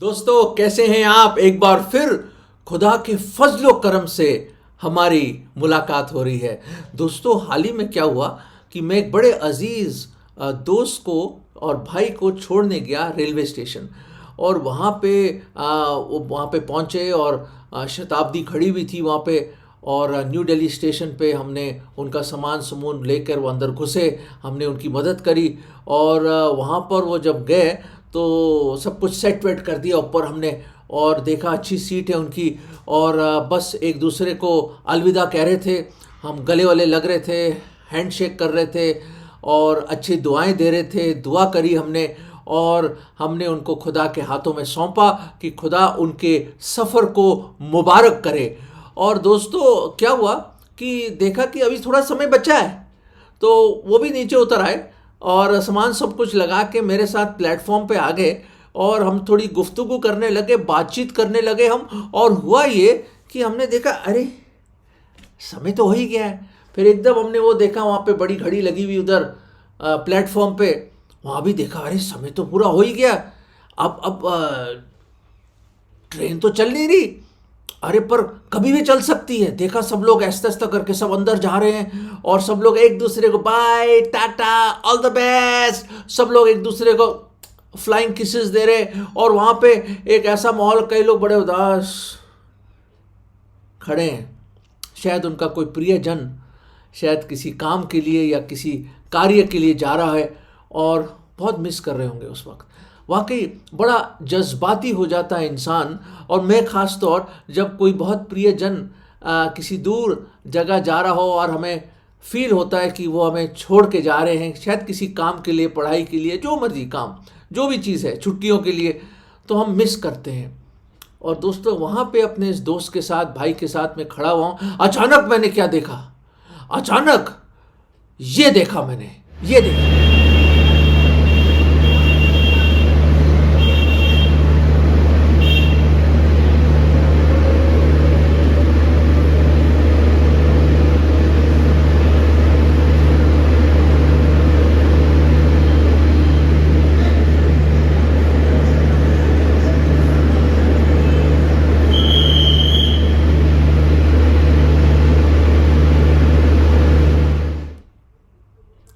दोस्तों, कैसे हैं आप। एक बार फिर खुदा के फजलो करम से हमारी मुलाकात हो रही है। दोस्तों, हाल ही में क्या हुआ कि मैं एक बड़े अजीज दोस्त को और भाई को छोड़ने गया रेलवे स्टेशन। और वहाँ पे पहुँचे और शताब्दी खड़ी हुई थी वहाँ पे। और न्यू दिल्ली स्टेशन पे हमने उनका सामान समून लेकर वो अंदर घुसे। हमने उनकी मदद करी। और वहाँ पर वो जब गए तो सब कुछ सेट वेट कर दिया ऊपर हमने। और देखा अच्छी सीट है उनकी। और बस एक दूसरे को अलविदा कह रहे थे। हम गले वाले लग रहे थे, हैंड शेक कर रहे थे और अच्छी दुआएं दे रहे थे। दुआ करी हमने और हमने उनको खुदा के हाथों में सौंपा कि खुदा उनके सफ़र को मुबारक करे। और दोस्तों, क्या हुआ कि देखा कि अभी थोड़ा समय बचा है, तो वो भी नीचे उतर आए और सामान सब कुछ लगा के मेरे साथ प्लेटफॉर्म पे आ गए। और हम थोड़ी गुफ्तगू करने लगे, बातचीत करने लगे हम। और हुआ ये कि हमने देखा, अरे समय तो हो ही गया है। फिर एकदम हमने वो देखा, वहाँ पे बड़ी घड़ी लगी हुई उधर प्लेटफॉर्म पे। वहाँ भी देखा, अरे समय तो पूरा हो ही गया। अब ट्रेन तो चल नहीं रही। अरे पर कभी भी चल सकती है। देखा सब लोग ऐसा ऐसा करके सब अंदर जा रहे हैं और सब लोग एक दूसरे को bye tata all the best, सब लोग एक दूसरे को फ्लाइंग किसेस दे रहे। और वहाँ पे एक ऐसा माहौल, कई लोग बड़े उदास खड़े हैं। शायद उनका कोई प्रियजन शायद किसी काम के लिए या किसी कार्य के लिए जा रहा है और बहुत मिस कर रहे होंगे उस वक्त। वाकई बड़ा जज्बाती हो जाता है इंसान। और मैं ख़ास तौर जब कोई बहुत प्रियजन किसी दूर जगह जा रहा हो और हमें फील होता है कि वो हमें छोड़ के जा रहे हैं, शायद किसी काम के लिए, पढ़ाई के लिए, जो मर्जी काम, जो भी चीज़ है, छुट्टियों के लिए, तो हम मिस करते हैं। और दोस्तों, वहाँ पे अपने इस दोस्त के साथ, भाई के साथ मैं खड़ा हुआ हूँ। अचानक मैंने क्या देखा, अचानक ये देखा, मैंने ये देखा।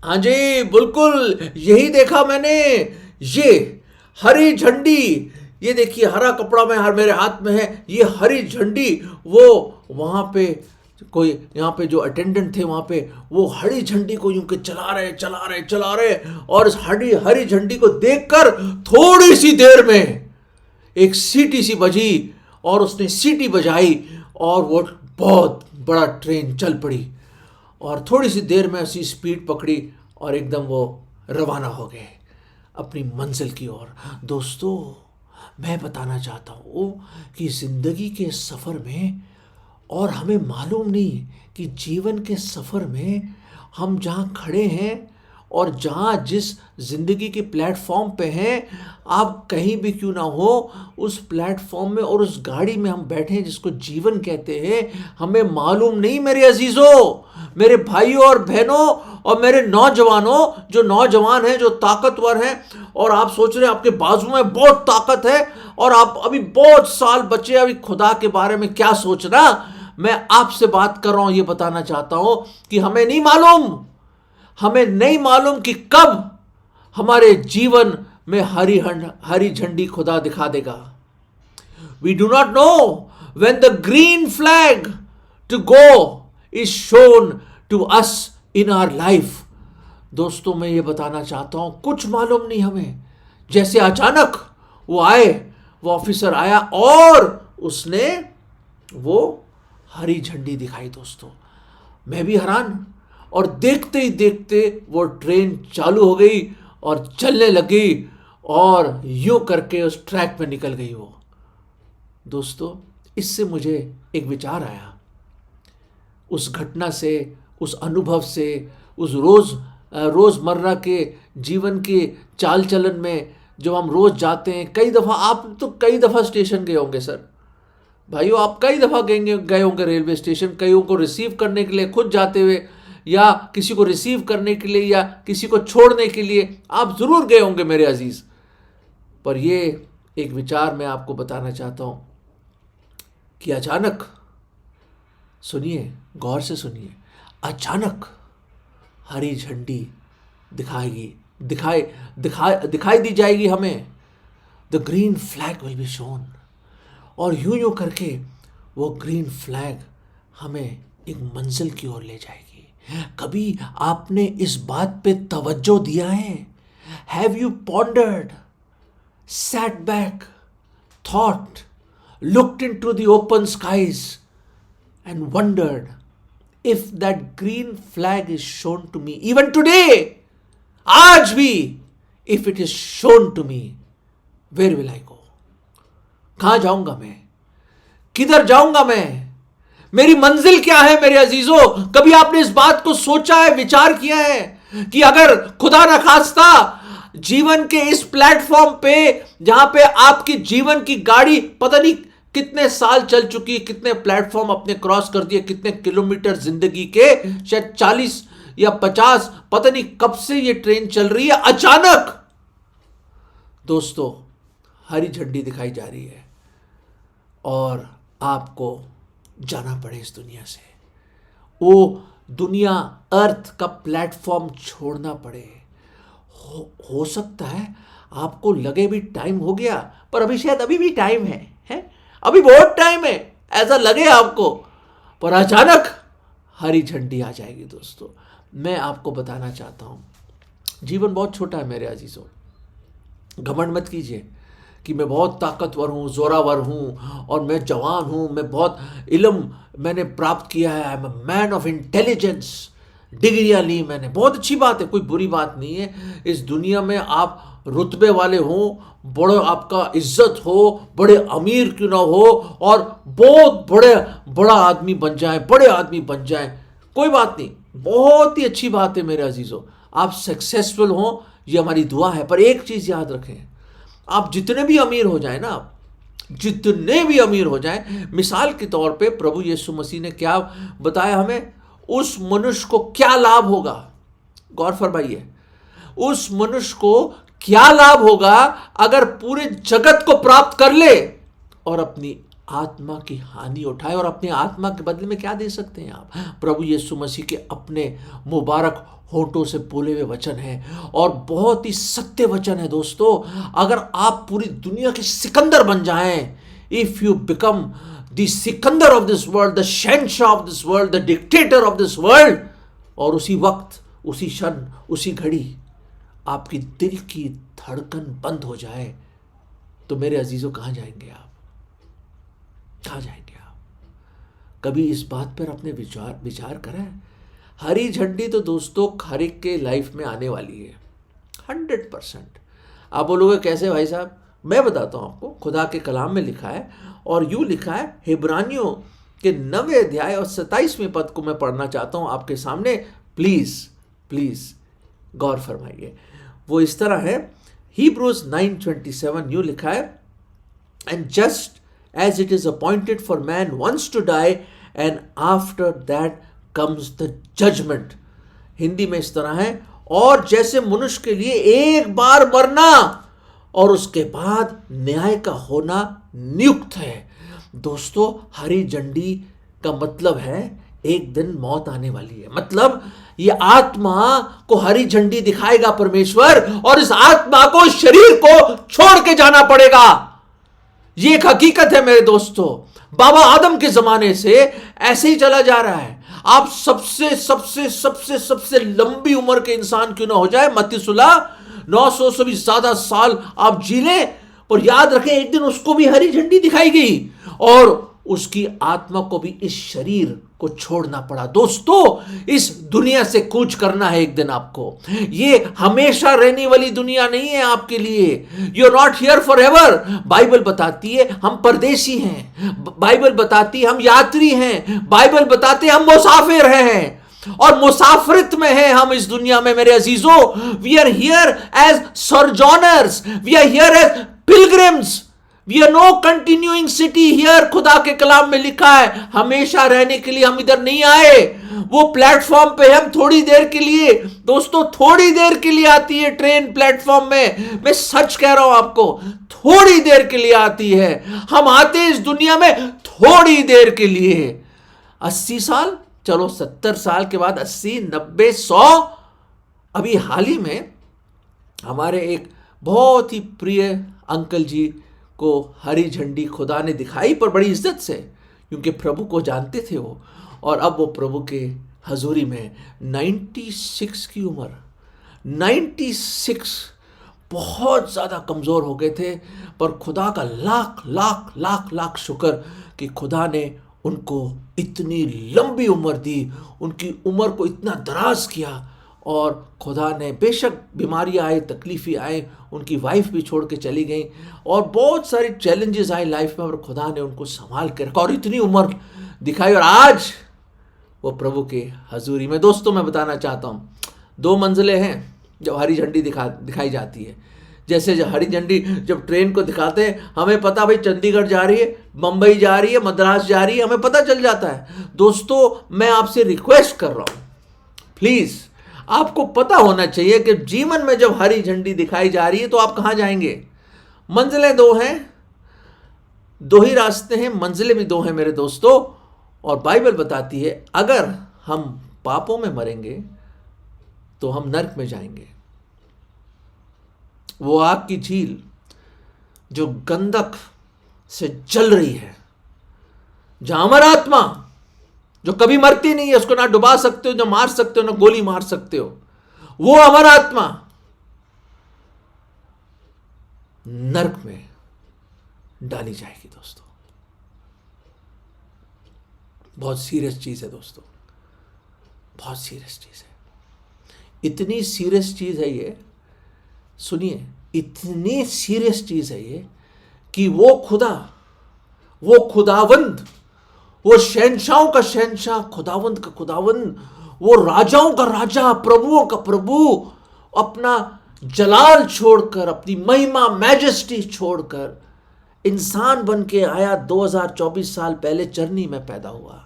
हाँ जी, बिल्कुल यही देखा मैंने। ये हरी झंडी, ये देखिए, हरा कपड़ा में हर मेरे हाथ में है, ये हरी झंडी। वो वहाँ पे कोई, यहाँ पे जो अटेंडेंट थे वहाँ पे, वो हरी झंडी को यूं के चला रहे चला रहे चला रहे। और इस हरी हरी झंडी को देखकर थोड़ी सी देर में एक सीटी सी बजी और उसने सीटी बजाई और वो बहुत बड़ा ट्रेन चल पड़ी। और थोड़ी सी देर में ऐसी स्पीड पकड़ी और एकदम वो रवाना हो गए अपनी मंजिल की ओर। दोस्तों, मैं बताना चाहता हूँ कि ज़िंदगी के सफ़र में, और हमें मालूम नहीं कि जीवन के सफ़र में हम जहाँ खड़े हैं और जहाँ जिस ज़िंदगी के प्लेटफॉर्म पे हैं, आप कहीं भी क्यों ना हो, उस प्लेटफॉर्म में और उस गाड़ी में हम बैठे हैं जिसको जीवन कहते हैं। हमें मालूम नहीं मेरे अजीज़ों, मेरे भाइयों और बहनों और मेरे नौजवानों, जो नौजवान हैं, जो ताकतवर हैं, और आप सोच रहे हैं आपके बाजू में बहुत ताकत है और आप अभी बहुत साल बचे, अभी खुदा के बारे में क्या सोचना। मैं आपसे बात कर रहा हूं, ये बताना चाहता हूं कि हमें नहीं मालूम कि कब हमारे जीवन में हरी झंडी खुदा दिखा देगा। We do not know when the green flag to go is shown to us in our life. दोस्तों, मैं ये बताना चाहता हूं, कुछ मालूम नहीं हमें। जैसे अचानक वो आए, वो ऑफिसर आया और उसने वो हरी झंडी दिखाई। दोस्तों, मैं भी हैरान। और देखते ही देखते वो ट्रेन चालू हो गई और चलने लगी और यूं करके उस ट्रैक पे निकल गई वो। दोस्तों, इससे मुझे एक विचार आया। उस घटना से, उस अनुभव से, उस रोज़मर्रा के जीवन के चाल चलन में जो हम रोज़ जाते हैं, कई दफ़ा, आप तो कई दफ़ा स्टेशन गए होंगे सर, भाइयों, आप कई दफ़ा गए होंगे रेलवे स्टेशन, कईयों को रिसीव करने के लिए खुद जाते हुए, या किसी को रिसीव करने के लिए, या किसी को छोड़ने के लिए आप ज़रूर गए होंगे मेरे अजीज़। पर ये एक विचार मैं आपको बताना चाहता हूं कि अचानक, सुनिए, गौर से सुनिए, अचानक हरी झंडी दिखाएगी दिखाई दिखाई दी जाएगी हमें। The green flag will be shown, और यूं यूं करके वो ग्रीन फ्लैग हमें एक मंजिल की ओर ले जाएगी। कभी आपने इस बात पे तवज्जो दिया है? Have you pondered, sat back, thought, looked into the open skies and wondered if that green flag is shown to me even today, आज भी, if it is shown to me, where will I go? कहां जाऊंगा मैं? किधर जाऊंगा मैं? मेरी मंजिल क्या है मेरे अजीजों? कभी आपने इस बात को सोचा है, विचार किया है कि अगर खुदा न खास्ता जीवन के इस प्लेटफॉर्म पे, जहां पे आपकी जीवन की गाड़ी पता नहीं कितने साल चल चुकी है, कितने प्लेटफॉर्म अपने क्रॉस कर दिए, कितने किलोमीटर जिंदगी के, शायद 40 या 50, पता नहीं कब से ये ट्रेन चल रही है, अचानक दोस्तों हरी झंडी दिखाई जा रही है और आपको जाना पड़े इस दुनिया से। वो दुनिया, अर्थ का प्लेटफॉर्म छोड़ना पड़े। हो सकता है आपको लगे भी टाइम हो गया, पर अभी शायद अभी भी टाइम है, अभी बहुत टाइम है, ऐसा लगे आपको, पर अचानक हरी झंडी आ जाएगी। दोस्तों मैं आपको बताना चाहता हूं, जीवन बहुत छोटा है मेरे अजीजों। घमंड मत कीजिए कि मैं बहुत ताकतवर हूँ, जोरावर हूँ, और मैं जवान हूँ, मैं बहुत इल्म मैंने प्राप्त किया है, I am a man of intelligence, डिग्रियाँ ली मैंने, बहुत अच्छी बात है, कोई बुरी बात नहीं है। इस दुनिया में आप रुतबे वाले हों, बड़े आपका इज्जत हो, बड़े अमीर क्यों ना हो, और बहुत बड़ा आदमी बन जाए, बड़े आदमी बन जाए, कोई बात नहीं, बहुत ही अच्छी बात है मेरे अजीजों, आप सक्सेसफुल हों, ये हमारी दुआ है। पर एक चीज़ याद रखें, आप जितने भी अमीर हो जाए ना, जितने भी अमीर हो जाए, मिसाल के तौर पे प्रभु यीशु मसीह ने क्या बताया हमें, उस मनुष्य को क्या लाभ होगा, गौर फरमाइए, उस मनुष्य को क्या लाभ होगा अगर पूरे जगत को प्राप्त कर ले और अपनी आत्मा की हानि उठाए। और अपनी आत्मा के बदले में क्या दे सकते हैं आप? प्रभु यीशु मसीह के अपने मुबारक होठों से बोले हुए वचन है, और बहुत ही सत्य वचन है दोस्तों। अगर आप पूरी दुनिया के सिकंदर बन जाएं, if you become the Sikandar of this world, the shahenshah of this world, the dictator of this world, और उसी वक्त, उसी क्षण, उसी घड़ी आपकी दिल की धड़कन बंद हो जाए, तो मेरे अजीजों कहां जाएंगे आप? कहां जाएंगे आप? कभी इस बात पर अपने विचार करें। हरी झंडी तो दोस्तों हर एक के लाइफ में आने वाली है 100%। आप बोलोगे कैसे भाई साहब? मैं बताता हूं आपको, खुदा के कलाम में लिखा है, और यूं लिखा है, हिब्रानियों के 9वें अध्याय और 27वें पद को मैं पढ़ना चाहता हूं आपके सामने। प्लीज गौर फरमाइए। वो इस तरह है, Hebrews 9:27 यूं लिखा है, and just as it is appointed for man once to die and after that comes the judgment। Hindi में इस तरह है, और जैसे मनुष्य के लिए एक बार मरना और उसके बाद न्याय का होना नियुक्त है। दोस्तों हरी झंडी का मतलब है एक दिन मौत आने वाली है, मतलब ये आत्मा को हरी झंडी दिखाएगा परमेश्वर, और इस आत्मा को शरीर को छोड़ के जाना पड़ेगा। ये एक हकीकत है मेरे दोस्तों। बाबा आदम के जमाने से ऐसे ही चला जा रहा है। आप सबसे सबसे सबसे सबसे लंबी उम्र के इंसान क्यों ना हो जाए, मत्तीसुला 900 से भी ज्यादा साल आप जी लें, पर याद रखें एक दिन उसको भी हरी झंडी दिखाई गई और उसकी आत्मा को भी इस शरीर को छोड़ना पड़ा। दोस्तों इस दुनिया से कूच करना है एक दिन आपको। ये हमेशा रहने वाली दुनिया नहीं है आपके लिए। You are not here forever. Bible बताती है हम परदेशी हैं, बाइबल बताती है हम यात्री हैं, बाइबल बताते हैं हम मुसाफिर हैं, और मुसाफिरत में हैं हम इस दुनिया में मेरे अजीजों। We are here as sojourners, we are here as pilgrims, we are no continuing city here. खुदा के कलाम में लिखा है हमेशा रहने के लिए हम इधर नहीं आए। वो प्लेटफॉर्म पे हम थोड़ी देर के लिए, दोस्तों थोड़ी देर के लिए आती है ट्रेन प्लेटफॉर्म में, मैं सच कह रहा हूं आपको, थोड़ी देर के लिए आती है। हम आते हैं इस दुनिया में थोड़ी देर के लिए। 80 साल, चलो 70 साल के बाद 80, 90, 100। अभी हाल ही में हमारे एक बहुत ही प्रिय अंकल जी को हरी झंडी खुदा ने दिखाई, पर बड़ी इज्जत से, क्योंकि प्रभु को जानते थे वो। और अब वो प्रभु के हजूरी में 96 की उम्र, 96, बहुत ज़्यादा कमज़ोर हो गए थे, पर खुदा का लाख लाख लाख लाख शुक्र कि खुदा ने उनको इतनी लंबी उम्र दी, उनकी उम्र को इतना दराज किया। और खुदा ने, बेशक बीमारियां आए, तकलीफ़ें आए, उनकी वाइफ भी छोड़ के चली गई और बहुत सारी चैलेंजेस आए लाइफ में, और खुदा ने उनको संभाल के रखा और इतनी उम्र दिखाई। और आज वो प्रभु के हजूरी में। दोस्तों मैं बताना चाहता हूँ, 2 मंजिलें हैं जब हरी झंडी दिखाई जाती है। जैसे जब हरी झंडी जब ट्रेन को दिखाते हैं, हमें पता भाई चंडीगढ़ जा रही है, मुंबई जा रही है, मद्रास जा रही है, हमें पता चल जाता है। दोस्तों मैं आपसे रिक्वेस्ट कर रहा हूँ, प्लीज़ आपको पता होना चाहिए कि जीवन में जब हरी झंडी दिखाई जा रही है तो आप कहाँ जाएंगे। मंजिलें 2 हैं, 2 ही रास्ते हैं, मंजिलें भी 2 हैं मेरे दोस्तों। और बाइबल बताती है अगर हम पापों में मरेंगे तो हम नरक में जाएंगे। वो आग की झील जो गंधक से जल रही है, जहां अमर आत्मा जो कभी मरती नहीं है, उसको ना डुबा सकते हो, ना मार सकते हो, ना गोली मार सकते हो, वो अमर आत्मा नरक में डाली जाएगी। दोस्तों बहुत सीरियस चीज है दोस्तों, बहुत सीरियस चीज है। इतनी सीरियस चीज है ये, सुनिए, इतनी सीरियस चीज है ये कि वो खुदा, वो खुदावंद, वो शहंशाहों का शहंशाह, खुदावंद का खुदावंद, वो राजाओं का राजा, प्रभुओं का प्रभु, अपना जलाल छोड़कर, अपनी महिमा मैजेस्टी छोड़कर इंसान बन के आया। 2024 साल पहले चरनी में पैदा हुआ,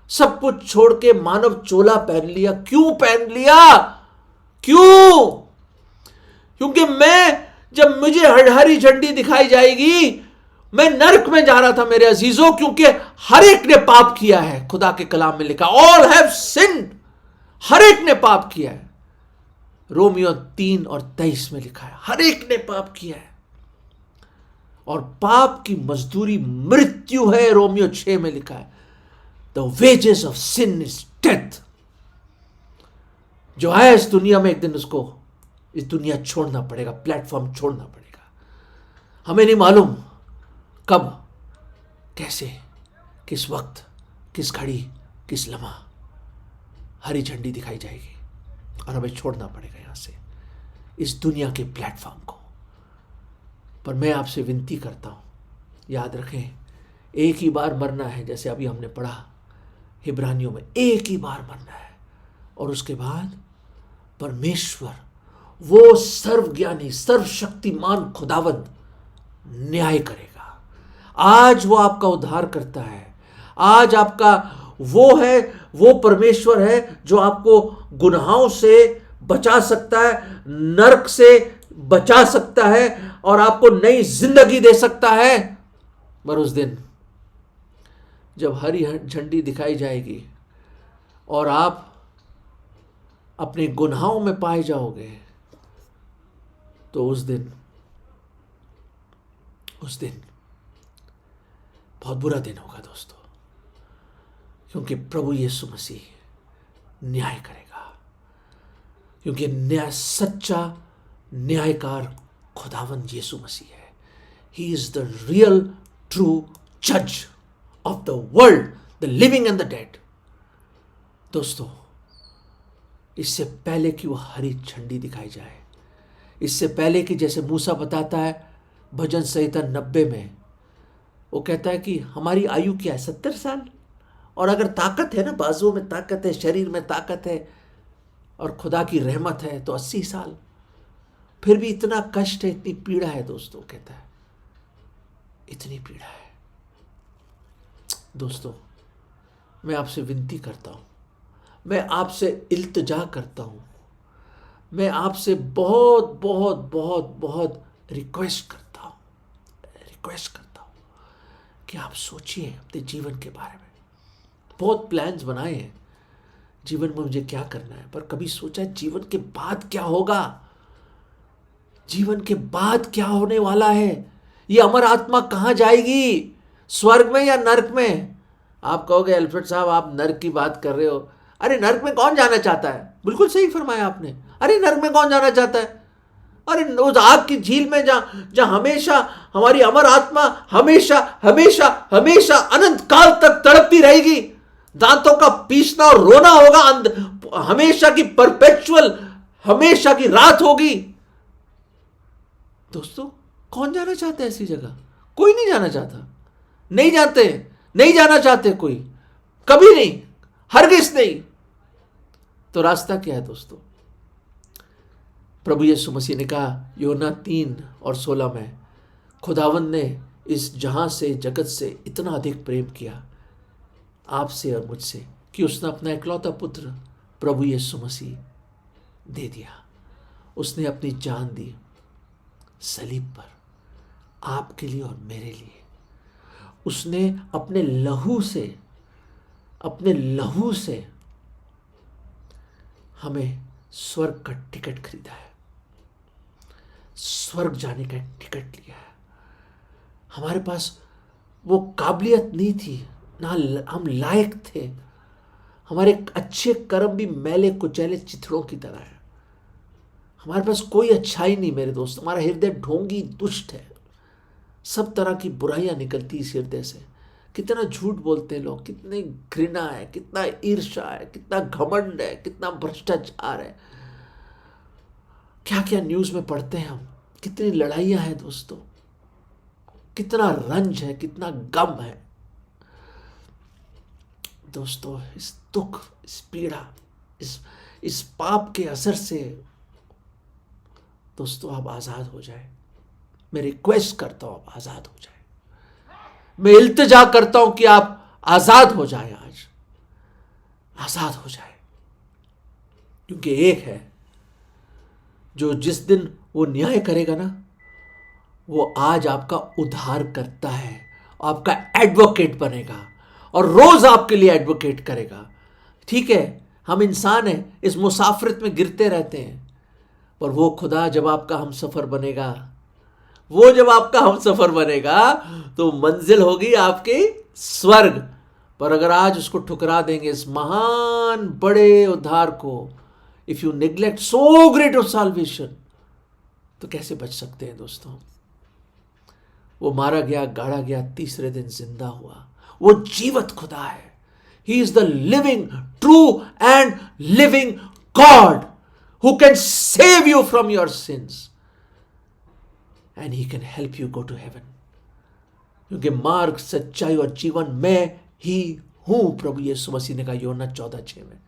सब कुछ छोड़ के मानव चोला पहन लिया। क्यों पहन लिया? क्यों? क्योंकि जब मुझे हरी झंडी दिखाई जाएगी, मैं नरक में जा रहा था मेरे अजीजों, क्योंकि हर एक ने पाप किया है। खुदा के कलाम में लिखा, ऑल हैव सिन्ड, हर एक ने पाप किया है। रोमियो 3 और 23 में लिखा है, हर एक ने पाप किया है और पाप की मजदूरी मृत्यु है। रोमियो 6 में लिखा है, the wages of sin is death. जो आया इस दुनिया में, एक दिन उसको इस दुनिया छोड़ना पड़ेगा, प्लेटफॉर्म छोड़ना पड़ेगा। हमें नहीं मालूम कब, कैसे, किस वक्त, किस घड़ी, किस लम्हा हरी झंडी दिखाई जाएगी और हमें छोड़ना पड़ेगा यहां से, इस दुनिया के प्लेटफॉर्म को। पर मैं आपसे विनती करता हूं, याद रखें, एक ही बार मरना है, जैसे अभी हमने पढ़ा हिब्रानियों में, एक ही बार मरना है और उसके बाद परमेश्वर, वो सर्वज्ञानी सर्वशक्तिमान खुदावंद न्याय करेगा। आज वो आपका उद्धार करता है, आज आपका वो है, वो परमेश्वर है जो आपको गुनाहों से बचा सकता है, नरक से बचा सकता है और आपको नई जिंदगी दे सकता है। पर उस दिन जब हरी झंडी दिखाई जाएगी और आप अपने गुनाहों में पाए जाओगे, तो उस दिन बहुत बुरा दिन होगा दोस्तों, क्योंकि प्रभु यीशु मसीह न्याय करेगा। क्योंकि न्याय, सच्चा न्यायकार खुदावंद यीशु मसीह है। He is the real true जज of the world, the living and the dead. दोस्तों, इससे पहले कि वो हरी झंडी दिखाई जाए, इससे पहले कि, जैसे मूसा बताता है भजन संहिता 90 में, वो कहता है कि हमारी आयु क्या है, 70 साल, और अगर ताकत है ना, बाजुओं में ताकत है, शरीर में ताकत है और खुदा की रहमत है, तो 80 साल। फिर भी इतना कष्ट है, इतनी पीड़ा है दोस्तों, कहता है इतनी पीड़ा है। दोस्तों मैं आपसे विनती करता हूं, मैं आपसे इल्तिजा करता हूँ, मैं आपसे बहुत बहुत बहुत बहुत रिक्वेस्ट करता हूँ, कि आप सोचिए अपने जीवन के बारे में। बहुत प्लान्स बनाए हैं जीवन में मुझे क्या करना है, पर कभी सोचा जीवन के बाद क्या होगा? जीवन के बाद क्या होने वाला है? ये अमर आत्मा कहाँ जाएगी? स्वर्ग में या नरक में? आप कहोगे अल्फ्रेड साहब आप नरक की बात कर रहे हो। अरे नरक में कौन जाना चाहता है? बिल्कुल सही फरमाया आपने। अरे नरक में कौन जाना चाहता है? अरे उस आग की झील में जहां हमेशा हमारी अमर आत्मा हमेशा हमेशा हमेशा अनंत काल तक तड़पती रहेगी, दांतों का पीसना और रोना होगा, हमेशा की परपेचुअल हमेशा की रात होगी। दोस्तों कौन जाना चाहता है ऐसी जगह? कोई नहीं जाना चाहता, नहीं जानते, नहीं जाना चाहते कोई, कभी नहीं, हरगिज नहीं। तो रास्ता क्या है दोस्तों? प्रभु यीशु मसीह ने कहा यूहन्ना 3:16 में, खुदावंद ने इस जहां से जगत से इतना अधिक प्रेम किया आपसे और मुझसे कि उसने अपना इकलौता पुत्र प्रभु यीशु मसीह दे दिया। उसने अपनी जान दी सलीब पर आपके लिए और मेरे लिए। उसने अपने लहू से हमें स्वर्ग का टिकट खरीदा है, स्वर्ग जाने का टिकट लिया है। हमारे पास वो काबिलियत नहीं थी, ना हम लायक थे। हमारे अच्छे कर्म भी मैले कुचैले चिथड़ों की तरह है। हमारे पास कोई अच्छाई नहीं मेरे दोस्त। हमारा हृदय ढोंगी दुष्ट है, सब तरह की बुराइयां निकलती इस हृदय से। कितना झूठ बोलते हैं लोग, कितनी घृणा है, कितना ईर्ष्या है, कितना घमंड है, कितना भ्रष्टाचार है। क्या क्या न्यूज में पढ़ते हैं हम, कितनी लड़ाइयां हैं दोस्तों, कितना रंज है, कितना गम है दोस्तों। इस दुख, इस पीड़ा, इस पाप के असर से दोस्तों आप आजाद हो जाए। मैं रिक्वेस्ट करता हूं आप आजाद हो जाए। मैं इल्तिजा करता हूं कि आप आजाद हो जाए, आज आजाद हो जाए। क्योंकि एक है जो जिस दिन वो न्याय करेगा ना, वो आज आपका उद्धार करता है, आपका एडवोकेट बनेगा और रोज आपके लिए एडवोकेट करेगा। ठीक है, हम इंसान हैं, इस मुसाफिरत में गिरते रहते हैं, पर वो खुदा जब आपका हम सफर बनेगा, वो जब आपका हम सफर बनेगा तो मंजिल होगी आपके स्वर्ग। पर अगर आज उसको ठुकरा देंगे, इस महान बड़े उद्धार को, if you neglect so great of solvation, तो कैसे बच सकते हैं दोस्तों? वो मारा गया, गाड़ा गया, तीसरे दिन जिंदा हुआ। वो जीवत खुदा है। He is the living, true and living God who can save you from your sins and he can help you go to heaven. क्योंकि मार्ग, सच्चाई और जीवन मैं ही हूं, प्रभु यीशु मसीह ने कहा यूहन्ना 14:6 में।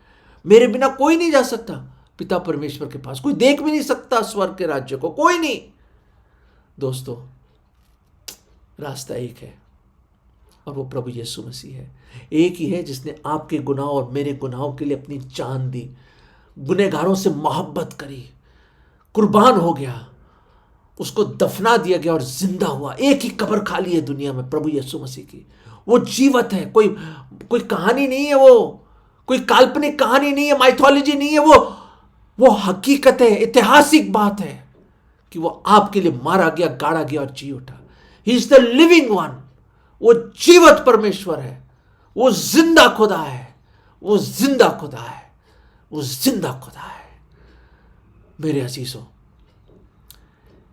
मेरे बिना कोई नहीं जा सकता पिता परमेश्वर के पास, कोई देख भी नहीं सकता स्वर्ग के राज्य को, कोई नहीं। दोस्तों रास्ता एक है और वो प्रभु यीशु मसीह है। एक ही है जिसने आपके गुनाह और मेरे गुनाहों के लिए अपनी जान दी, गुनहगारों से मोहब्बत करी, कुर्बान हो गया, उसको दफना दिया गया और जिंदा हुआ। एक ही कब्र खाली है दुनिया में, प्रभु यीशु मसीह की। वो जीवत है, कोई कहानी नहीं है, वो कोई काल्पनिक कहानी नहीं है, माइथोलॉजी नहीं है, वो हकीकत है, ऐतिहासिक बात है कि वो आपके लिए मारा गया, गाड़ा गया और जी उठा। ही इज द लिविंग वन। वो जीवत परमेश्वर है, वो जिंदा खुदा है, वो जिंदा खुदा है, वो जिंदा खुदा है। मेरे अजीजों,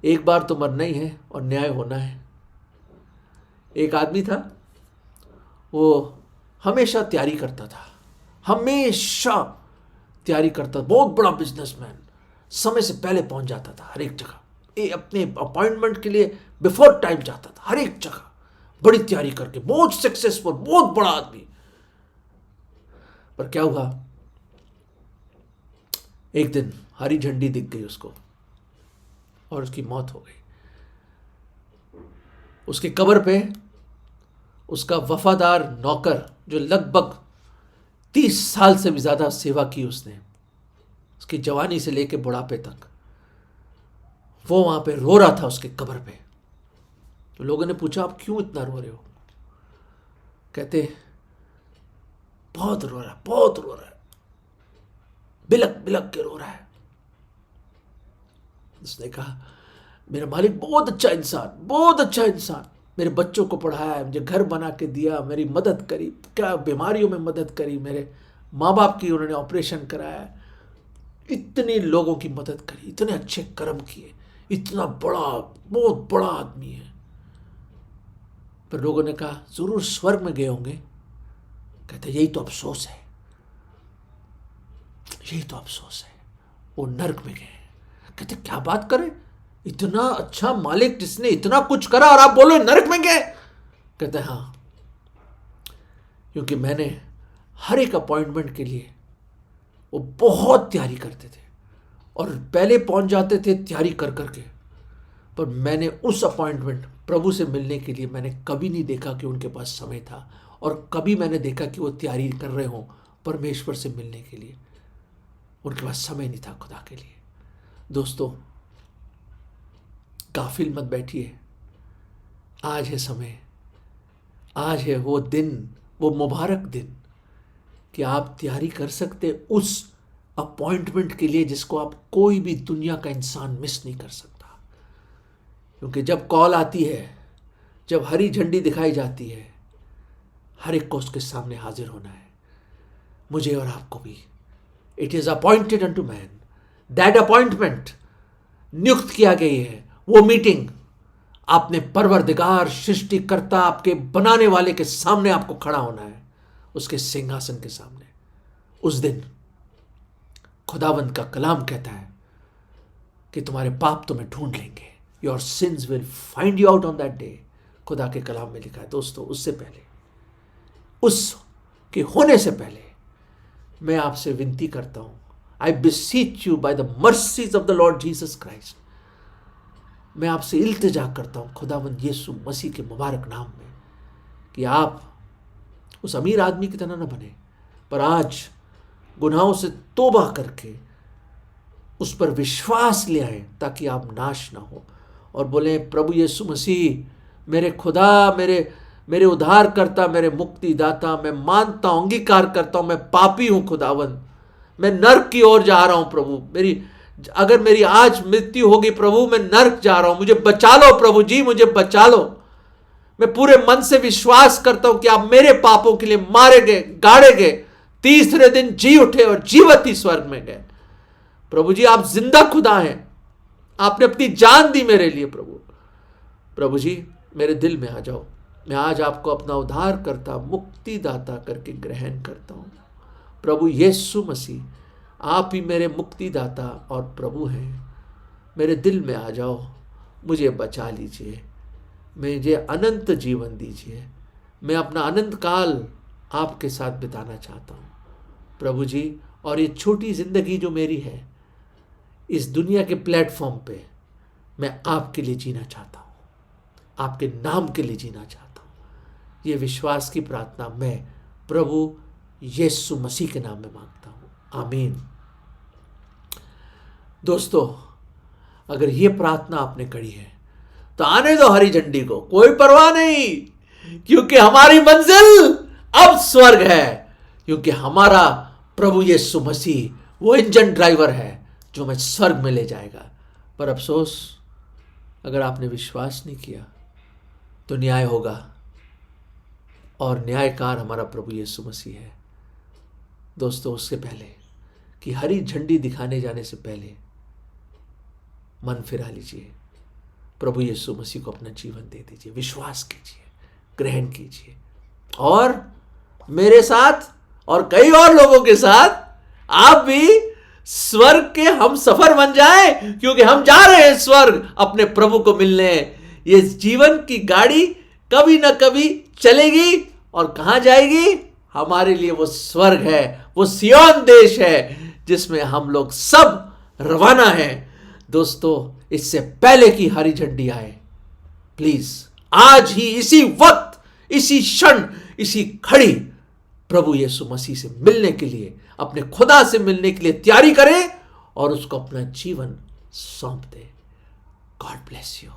एक बार तो मरना ही है और न्याय होना है। एक आदमी था, वो हमेशा तैयारी करता था, हमेशा तैयारी करता, बहुत बड़ा बिजनेसमैन, समय से पहले पहुंच जाता था हर एक जगह, अपने अपॉइंटमेंट के लिए बिफोर टाइम जाता था हर एक जगह, बड़ी तैयारी करके, बहुत सक्सेसफुल, बहुत बड़ा आदमी। पर क्या हुआ, एक दिन हरी झंडी दिख गई उसको और उसकी मौत हो गई। उसके कब्र पे उसका वफादार नौकर, जो लगभग 30 साल से भी ज्यादा सेवा की उसने, उसकी जवानी से लेकर बुढ़ापे तक। वो वहां पे रो रहा था उसके कब्र पे। तो लोगों ने पूछा, आप क्यों इतना रो रहे हो? कहते, बहुत रो रहा है, बहुत रो रहा है, बिलक बिलक के रो रहा है। उसने कहा, मेरा मालिक बहुत अच्छा इंसान, बहुत अच्छा इंसान, मेरे बच्चों को पढ़ाया, मुझे घर बना के दिया, मेरी मदद करी, क्या बीमारियों में मदद करी, मेरे माँ बाप की उन्होंने ऑपरेशन कराया, इतने लोगों की मदद करी, इतने अच्छे कर्म किए, इतना बड़ा, बहुत बड़ा आदमी है। पर लोगों ने कहा, जरूर स्वर्ग में गए होंगे। कहते, यही तो अफसोस है, यही तो अफसोस है, वो नर्क में गए। कहते, क्या बात करें, इतना अच्छा मालिक जिसने इतना कुछ करा और आप बोलो नरक में गए? कहते, हाँ, क्योंकि मैंने हर एक अपॉइंटमेंट के लिए, वो बहुत तैयारी करते थे और पहले पहुंच जाते थे तैयारी कर करके, पर मैंने उस अपॉइंटमेंट प्रभु से मिलने के लिए मैंने कभी नहीं देखा कि उनके पास समय था, और कभी मैंने देखा कि वो तैयारी कर रहे हों परमेश्वर से मिलने के लिए। उनके पास समय नहीं था खुदा के लिए। दोस्तों, गाफिल मत बैठिए, आज है समय, आज है वो दिन, वो मुबारक दिन कि आप तैयारी कर सकते उस अपॉइंटमेंट के लिए जिसको आप कोई भी दुनिया का इंसान मिस नहीं कर सकता। क्योंकि जब कॉल आती है, जब हरी झंडी दिखाई जाती है, हर एक को उसके सामने हाजिर होना है, मुझे और आपको भी। It is appointed unto man, that appointment, नियुक्त किया गई है वो मीटिंग। आपने परवरदिगार, सृष्टिकर्ता, आपके बनाने वाले के सामने आपको खड़ा होना है, उसके सिंहासन के सामने। उस दिन खुदावंद का कलाम कहता है कि तुम्हारे पाप तुम्हें ढूंढ लेंगे, your sins will find you out on that day. खुदा के कलाम में लिखा है। दोस्तों, उससे पहले, उसके होने से पहले मैं आपसे विनती करता हूं, I beseech you by the mercies of the Lord Jesus Christ, मैं आपसे इल्तिजा करता हूं खुदावंद यीशु मसीह के मुबारक नाम में, कि आप उस अमीर आदमी की तरह न बने, पर आज गुनाहों से तौबा करके उस पर विश्वास ले आए, ताकि आप नाश ना हो और बोले, प्रभु यीशु मसीह, मेरे खुदा, मेरे उद्धार करता, मेरे मुक्तिदाता, मैं मानता हूं, अंगीकार करता हूं, मैं पापी हूं खुदावंद, मैं नर्क की ओर जा रहा हूं प्रभु, अगर मेरी आज मृत्यु होगी प्रभु, मैं नर्क जा रहा हूं, मुझे बचा लो प्रभु जी, मुझे बचा लो। मैं पूरे मन से विश्वास करता हूं कि आप मेरे पापों के लिए मारे गए, गाड़े गए, तीसरे दिन जी उठे और जीवत ही स्वर्ग में गए। प्रभु जी, आप जिंदा खुदा हैं, आपने अपनी जान दी मेरे लिए प्रभु। प्रभु जी, मेरे दिल में आ जाओ, मैं आज आपको अपना उद्धार करता, मुक्तिदाता करके ग्रहण करता हूं। प्रभु यीशु मसीह, आप ही मेरे मुक्तिदाता और प्रभु हैं। मेरे दिल में आ जाओ, मुझे बचा लीजिए, मुझे अनंत जीवन दीजिए, मैं अपना अनंत काल आपके साथ बिताना चाहता हूँ प्रभु जी। और ये छोटी ज़िंदगी जो मेरी है इस दुनिया के प्लेटफॉर्म पे, मैं आपके लिए जीना चाहता हूँ, आपके नाम के लिए जीना चाहता हूँ। ये विश्वास की प्रार्थना मैं प्रभु यीशु मसीह के नाम में मांगता हूँ, आमीन। दोस्तों, अगर ये प्रार्थना आपने करी है तो आने दो हरी झंडी को, कोई परवाह नहीं, क्योंकि हमारी मंजिल अब स्वर्ग है, क्योंकि हमारा प्रभु यीशु मसीह वो इंजन ड्राइवर है जो हमें स्वर्ग में ले जाएगा। पर अफसोस, अगर आपने विश्वास नहीं किया तो न्याय होगा, और न्यायकार हमारा प्रभु यीशु मसीह है। दोस्तों, उससे पहले कि हरी झंडी दिखाने जाने से पहले मन फिरा लीजिए, प्रभु यीशु मसीह को अपना जीवन दे दीजिए, विश्वास कीजिए, ग्रहण कीजिए, और मेरे साथ और कई और लोगों के साथ आप भी स्वर्ग के हम सफर बन जाएं, क्योंकि हम जा रहे हैं स्वर्ग अपने प्रभु को मिलने। ये जीवन की गाड़ी कभी ना कभी चलेगी, और कहां जाएगी? हमारे लिए वो स्वर्ग है, वो सिय्योन देश है जिसमें हम लोग सब रवाना हैं। दोस्तों, इससे पहले कि हरी झंडी आए, प्लीज आज ही, इसी वक्त, इसी क्षण, इसी घड़ी प्रभु यीशु मसीह से मिलने के लिए, अपने खुदा से मिलने के लिए तैयारी करें और उसको अपना जीवन सौंप दें। God bless you.